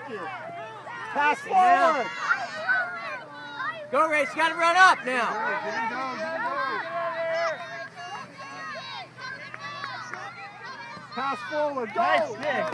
Thank you. Pass forward. Go, Race. You got to run up now. Get him going. Pass forward. Go. Nice, Nick.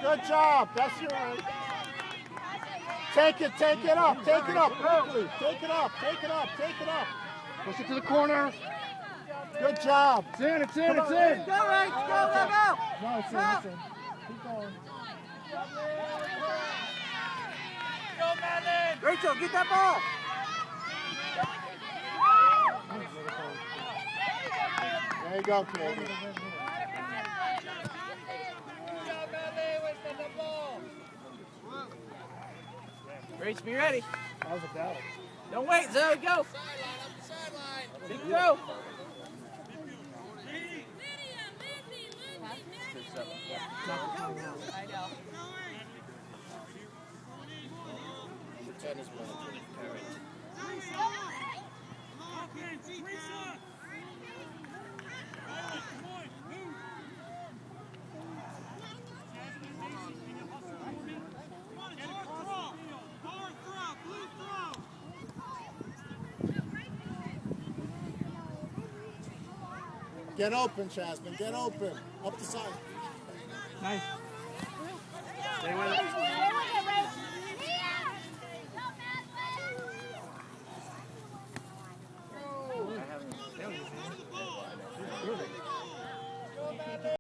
Good job. That's your right. Take it up quickly. Take it up. Push it to the corner. Good job. It's in. Go, Race. Go, go. No, it's in. Keep going. Rachel, get that ball. There you go, Katie. Race, be ready. That was a battle. Don't wait, Zoe. Go. Big throw. I know. Get open, Jasmine. Get open. Up the side. Nice. Stay with it.